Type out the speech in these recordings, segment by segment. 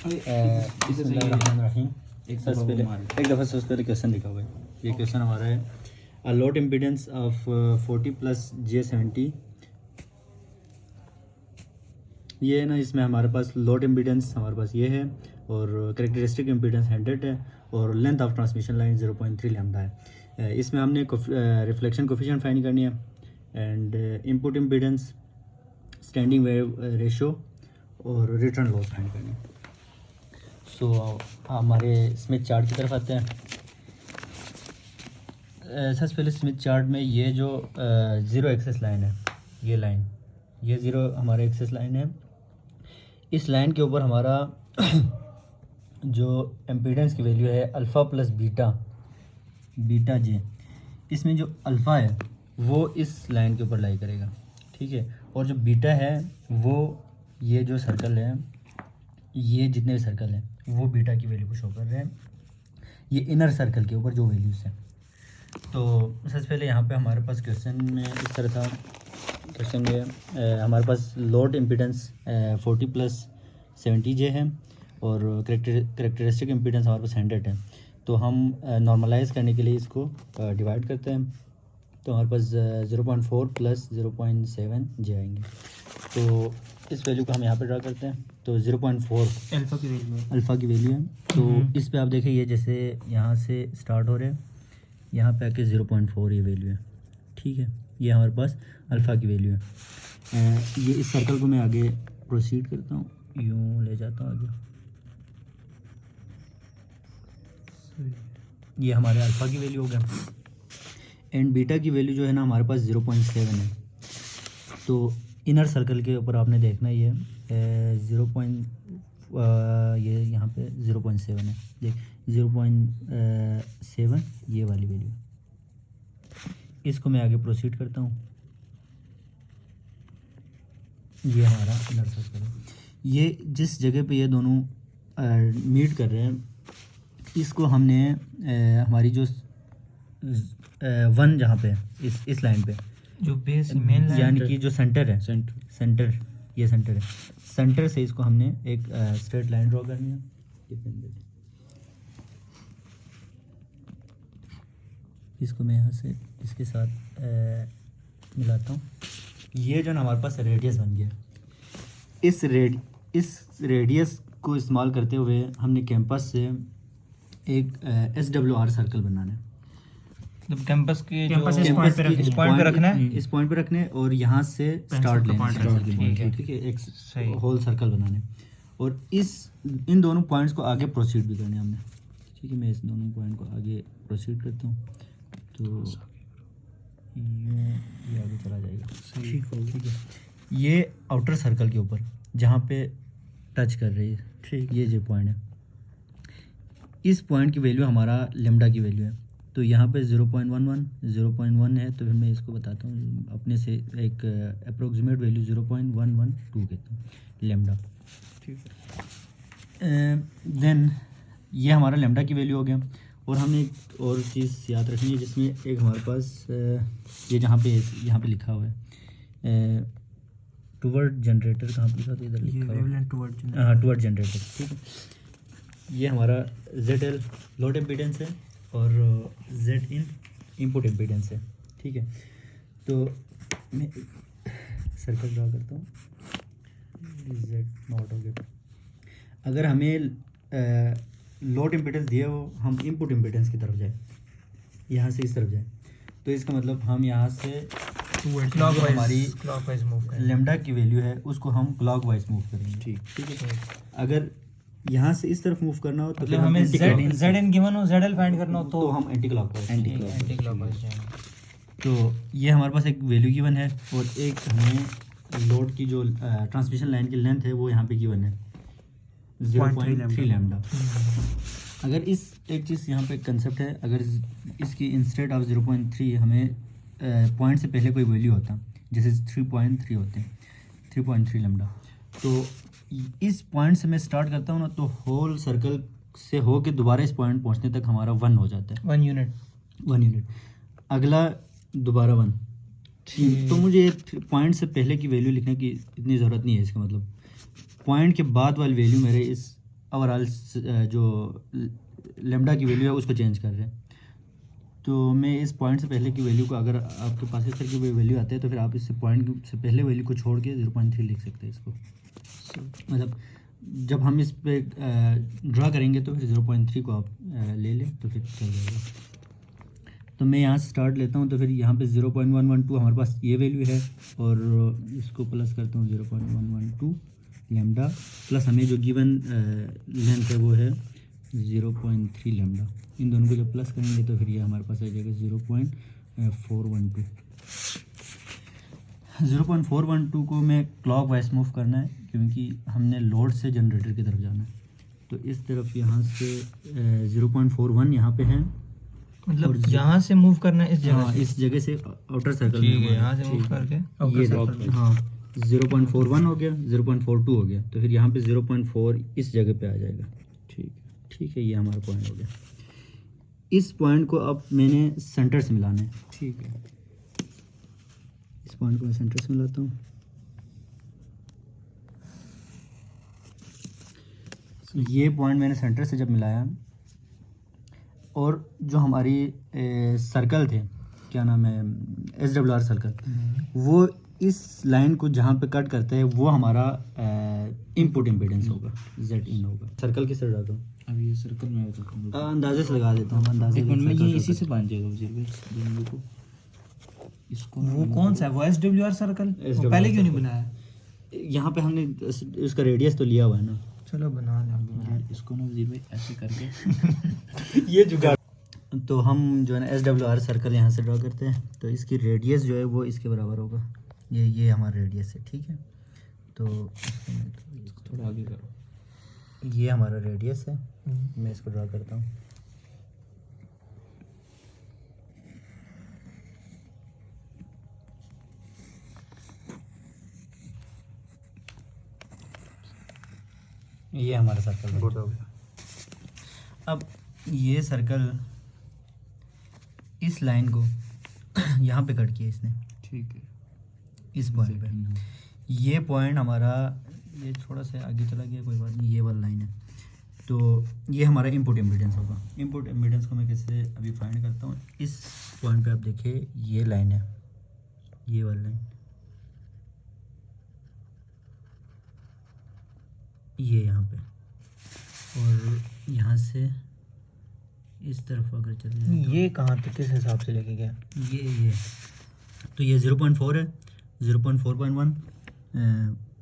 बिस्मिल्लाहिर्रहमानिर्रहीम। सबसे पहले एक दफ़ा सबसे पहले क्वेश्चन लिखा हुआ है। ये क्वेश्चन हमारा है a load impedance of 40 plus J70। ये है ना, इसमें हमारे पास लोड इम्पीडेंस हमारे पास ये है और करेक्टरिस्टिक इम्पीडेंस 100 है और length of transmission line 0.3 lambda है। इसमें हमने रिफ्लेक्शन कोफिशिएंट फाइंड करनी है and input impedance, standing wave ratio और रिटर्न लॉस फाइंड करनी है। सो हमारे स्मिथ चार्ट की तरफ आते हैं। सबसे पहले स्मिथ चार्ट में ये जो ज़ीरो एक्सेस लाइन है, ये ज़ीरो हमारा एक्सेस लाइन है। इस लाइन के ऊपर हमारा जो एम्पीडेंस की वैल्यू है अल्फ़ा प्लस बीटा जे, इसमें जो अल्फ़ा है वो इस लाइन के ऊपर लाई करेगा, ठीक है। और जो बीटा है वो ये जो सर्कल है, ये जितने भी सर्कल हैं वो बीटा की वैल्यू को शो कर रहे हैं, ये इनर सर्कल के ऊपर जो वैल्यूज़ हैं। तो सबसे पहले यहाँ पे हमारे पास क्वेश्चन में इस तरह था। क्वेश्चन में हमारे पास लोड इम्पीडेंस 40 प्लस 70 जे है और करेक्टरिस्टिक इम्पीडेंस हमारे पास 100 है। तो हम नॉर्मलाइज़ करने के लिए इसको डिवाइड करते हैं, तो हमारे पास 0.4 प्लस 0.7 जे आएंगे। तो इस वैल्यू को हम यहाँ पे ड्रा करते हैं। तो 0.4 अल्फ़ा की वैल्यू है। तो इस पे आप देखें, ये जैसे यहाँ से स्टार्ट हो रहे हैं, यहाँ पे आके 0.4 ये वैल्यू है, ठीक है। ये हमारे पास अल्फ़ा की वैल्यू है। ये इस सर्कल को मैं आगे प्रोसीड करता हूँ, यूँ ले जाता हूँ आगे। ये हमारे अल्फ़ा की वैल्यू हो गया एंड बीटा की वैल्यू जो है ना हमारे पास 0.7 है। तो इनर सर्कल के ऊपर आपने देखना ये 0. ये यहाँ पे 0.7 है, देख 0.7 ये वाली वैल्यू। इसको मैं आगे प्रोसीड करता हूँ। ये हमारा इनर सर्कल है। ये जिस जगह पे ये दोनों मीट कर रहे हैं, इसको हमने हमारी जो 1 जहाँ पे इस लाइन पे जो बेस मेन यानी कि जो सेंटर है, सेंटर ये सेंटर है, सेंटर से इसको हमने एक स्ट्रेट लाइन ड्रॉ करनी है। इसको मैं यहाँ से इसके साथ मिलाता हूँ। ये जो ना हमारे पास रेडियस बन गया। इस रेडियस को इस्तेमाल करते हुए हमने कैंपस से एक SWR सर्कल बनाना है। कैंपस के इस पॉइंट पे रखना है, इस पॉइंट पे रखने और यहाँ से स्टार्ट लेना है, ठीक है। एक होल सर्कल बनाने और इन दोनों पॉइंट्स को आगे प्रोसीड भी करने हमने, ठीक है। मैं इस दोनों पॉइंट को आगे प्रोसीड करता हूँ तो ये आगे चला जाएगा, ठीक है। ये आउटर सर्कल के ऊपर जहाँ पे टच कर रही है, ठीक, ये जो पॉइंट है, इस पॉइंट की वैल्यू हमारा लेम्डा की वैल्यू है। तो यहाँ पे 0.1 है, तो फिर मैं इसको बताता हूँ अपने से, एक अप्रोक्सीमेट वैल्यू 0.112 कहता हूँ लेम्डा, ठीक है। देन ये हमारा लेम्डा की वैल्यू हो गया। और हमें एक और चीज़ याद रखनी है, जिसमें एक हमारे पास ये यहाँ पे लिखा हुआ है टुवर्ड जनरेटर, कहाँ पे लिखा था, इधर लिखा हुआ है, हाँ टुवर्ड जनरेटर, ठीक है। ये हमारा ZL लोड इम्पीडेंस है और Z इन इनपुट इम्पीडेंस है, ठीक है। तो मैं सर्कल ड्रा करता हूँ, Z नॉट हो गया। अगर हमें लोड इम्पीडेंस दिया हो, हम इनपुट इम्पीडेंस की तरफ जाए, यहाँ से इस तरफ जाए, तो इसका मतलब हम यहाँ से हमारी लेम्डा की वैल्यू है उसको हम क्लॉकवाइज मूव करेंगे, ठीक है। अगर यहाँ से इस तरफ मूव करना हो तो मतलब हमें ZN गिवन हो, ZL फाइंड करना हो तो हम एंटी क्लॉकवाइज। तो ये हमारे पास एक वैल्यू गिवन है और एक हमें लोड की जो ट्रांसमिशन लाइन की लेंथ है वो यहाँ पे गिवन है 0.3 लैम्डा। अगर एक चीज़ यहाँ पे कंसेप्ट है, अगर इसकी इंस्टेड ऑफ 0.3 हमें पॉइंट से पहले कोई वैल्यू होता, जैसे 3.3 होते हैं, 3.3 लैम्डा, तो इस पॉइंट से मैं स्टार्ट करता हूँ ना, तो होल सर्कल से हो के दोबारा इस पॉइंट पहुँचने तक हमारा 1 हो जाता है, 1 यूनिट, अगला दोबारा 1। तो मुझे पॉइंट से पहले की वैल्यू लिखने की इतनी ज़रूरत नहीं है। इसका मतलब पॉइंट के बाद वाली वैल्यू मेरे इस ओवरऑल जो लेमडा की वैल्यू है उसको चेंज कर रहे हैं। तो मैं इस पॉइंट से पहले की वैल्यू को, अगर आपके पास इस तरह की वैल्यू आती है तो फिर आप इससे पॉइंट से पहले वैल्यू को छोड़ के 0.3 लिख सकते हैं इसको। मतलब जब हम इस पे ड्रा करेंगे तो फिर 0.3 को आप ले लें तो फिर चल जाएगा। तो मैं यहाँ से स्टार्ट लेता हूँ। तो फिर यहाँ पे 0.112 हमारे पास ये वैल्यू है और इसको प्लस करता हूँ 0.112 लेमडा, प्लस हमें जो गिवन लेंथ है वो है 0.3 लेमडा। इन दोनों को जब प्लस करेंगे तो फिर ये हमारे पास आ जाएगा 0.412। 0.412 को मैं क्लॉक वाइज मूव करना है क्योंकि हमने लोड से जनरेटर की तरफ जाना है। तो इस तरफ यहाँ से 0.41 यहाँ पे है, मतलब यहाँ से मूव करना है इस जगह हाँ, इस जगह से आउटर सर्कल ठीक है, यहाँ से मूव करके ये हाँ 0.41 हो गया, 0.42 हो गया। तो फिर यहाँ पे 0.4 इस जगह पे आ जाएगा। ठीक है, ये हमारा पॉइंट हो गया। इस पॉइंट को अब मैंने सेंटर से मिलाना है। ठीक है, इस पॉइंट को मैं सेंटर से मिलाता हूँ। ये पॉइंट मैंने सेंटर से जब मिलाया और जो हमारी सर्कल थे, क्या नाम है, SWR सर्कल, वो इस लाइन को जहाँ पे कट करते हैं वो हमारा इनपुट इम्पीडेंस होगा, ZIN होगा। सर्कल किस तरह डालता हूँ? अब ये सर्कल में अंदाजे से लगा देता हूँ, अंदाजे में ये इसी से बांध जाएगा वजीर भाई दोनों को। इसको वो कौन सा है, वो SWR सर्कल पहले क्यों नहीं बनाया? यहाँ पे हमने उसका रेडियस तो लिया हुआ है ना। चलो बना लें इसको ना वजीर भाई ऐसे करके ये जुगाड़। तो हम जो है ना SWR सर्कल यहाँ से ड्रॉ करते हैं। तो इसकी रेडियस जो है वो इसके बराबर होगा, ये हमारा रेडियस है। ठीक है, तो थोड़ा आगे करो। ये हमारा रेडियस है, मैं इसको ड्रॉ करता हूँ। ये हमारा सर्कल हो गया। अब ये सर्कल इस लाइन को यहाँ पे कट किया इसने। ठीक है, इस पॉइंट पे ये पॉइंट हमारा, ये थोड़ा सा आगे चला गया, कोई बात नहीं, ये वाला लाइन है। तो ये हमारा इनपुट इम्पीडेंस होगा। इनपुट इम्पीडेंस को मैं कैसे अभी फाइंड करता हूँ। इस पॉइंट पे आप देखिए ये लाइन है, ये वाली लाइन, ये यहाँ पे, और यहाँ से इस तरफ अगर चले जाए ये कहाँ पे किस हिसाब से लेके गया? ये तो ये 0.4 है, 0.4.1,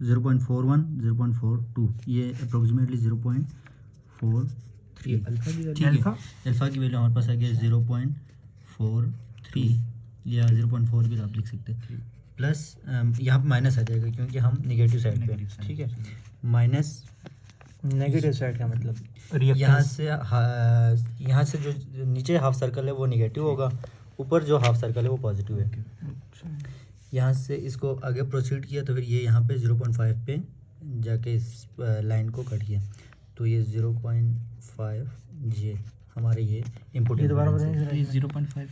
0.41, 0.42, ये अप्रोक्सीमेटली 0.43। अल्फा की ठीक है, अल्फा की वैल्यू हमारे पास आ गया 0.43 या 0.4 भी आप लिख सकते हैं। प्लस यहाँ पे माइनस आ जाएगा क्योंकि हम नेगेटिव साइड पे। ठीक है, माइनस नेगेटिव साइड का मतलब यहाँ से जो नीचे हाफ सर्कल है वो नेगेटिव होगा, ऊपर जो हाफ सर्कल है वो पॉजिटिव है। यहाँ से इसको आगे प्रोसीड किया तो फिर ये यहाँ पे 0.5 पे जाके इस लाइन को कट किया, तो ये 0.5 ये हमारे ये इनपुट। ये दोबारा बताइए, 0.5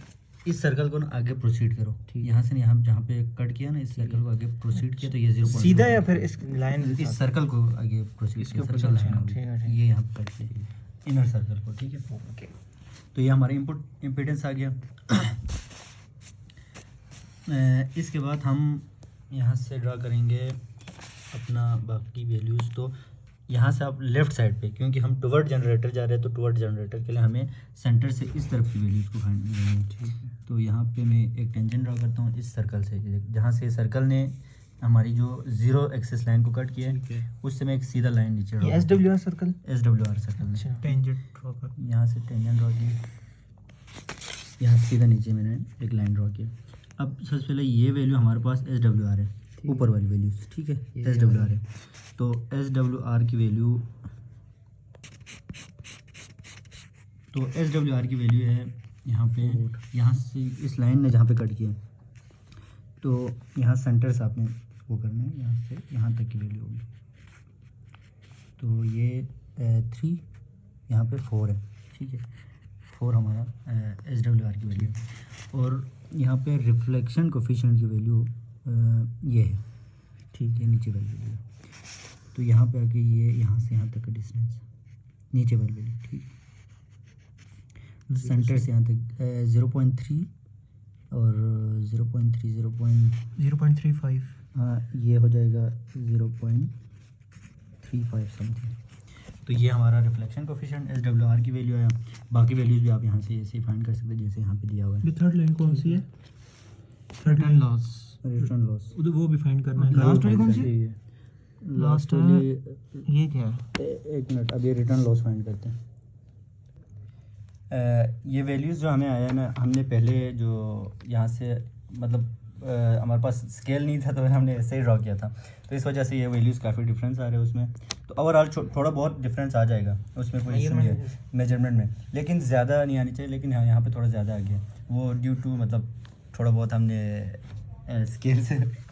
इस सर्कल को ना आगे प्रोसीड करो, यहाँ से यहाँ जहाँ पे कट किया ना, इस सर्कल को आगे प्रोसीड किया तो ये 0. सीधा या फिर इस लाइन इस सर्कल को आगे प्रोसीड किया, सर्कल लाइन ये यहाँ पे कट किया इनर सर्कल को। ठीक है, ओके, तो ये हमारा इनपुट इम्पीडेंस आ गया। इसके बाद हम यहाँ से ड्रा करेंगे अपना बाकी वैल्यूज़। तो यहाँ से आप लेफ़्ट साइड पे, क्योंकि हम टुवर्ड जनरेटर जा रहे हैं तो टुवर्ड जनरेटर के लिए हमें सेंटर से इस तरफ की वैल्यूज़ को फाइंड करनी है। ठीक है, तो यहाँ पे मैं एक टेंजेंट ड्रा करता हूँ इस सर्कल से, जहाँ से सर्कल ने हमारी जो जीरो एक्सेस लाइन को कट किया है उससे मैं एक सीधा लाइन नीचे draw. SWR circle, SWR circle में टेंजेंट ड्रॉ कर, यहाँ से टेंजेंट ड्रा किया, यहाँ सीधा नीचे मैंने एक लाइन ड्रा किया। अब सबसे पहले ये वैल्यू हमारे पास SWR है, ऊपर वाली वैल्यूज। ठीक है, SWR है, तो SWR की वैल्यू, तो SWR की वैल्यू है यहाँ पे, यहाँ से इस लाइन ने जहाँ पे कट किया तो यहाँ सेंटर से आपने वो करना है, यहाँ से यहाँ तक की वैल्यू होगी। तो ये 3, यहाँ पे 4 है। ठीक है, 4 हमारा SWR की वैल्यू है, और यहाँ पे रिफ्लेक्शन कोफिशिएंट की वैल्यू ये है। ठीक है, नीचे वैल्यू है, तो यहाँ पे आके ये यहाँ से यहाँ तक का डिस्टेंस नीचे वाली वैल्यू, ठीक। सेंटर से यहाँ तक 0.3 और 0.3 0.35 हाँ ये हो जाएगा 0.35 समथिंग। तो ये हमारा रिफ्लेक्शन कोफिशिएंट SWR की वैल्यू है। बाकी वैल्यूज़ भी आप यहाँ से ऐसे फाइंड कर सकते हैं जैसे यहाँ पे दिया हुआ है। ये थर्ड लाइन कौन सी है? Third line loss, return loss वो भी फाइंड करना है। लास्ट वाली कौन सी है? लास्ट वाली ये क्या है? एक मिनट, अब ये रिटर्न लॉस फाइंड करते हैं। ये वैल्यूज़ जो हमें आया ना, हमने पहले जो यहाँ से मतलब हमारे पास स्केल नहीं था तो हमने ऐसे ही ड्रॉ किया था, तो इस वजह से ये वैल्यूज़ काफ़ी डिफरेंस आ रहे हैं उसमें। तो ओवरऑल थोड़ा बहुत डिफरेंस आ जाएगा उसमें, कोई इशू नहीं है मेजरमेंट में, लेकिन ज़्यादा नहीं आनी चाहिए। लेकिन हाँ यहाँ पे थोड़ा ज़्यादा आ गया, वो ड्यू टू मतलब थोड़ा बहुत हमने स्केल से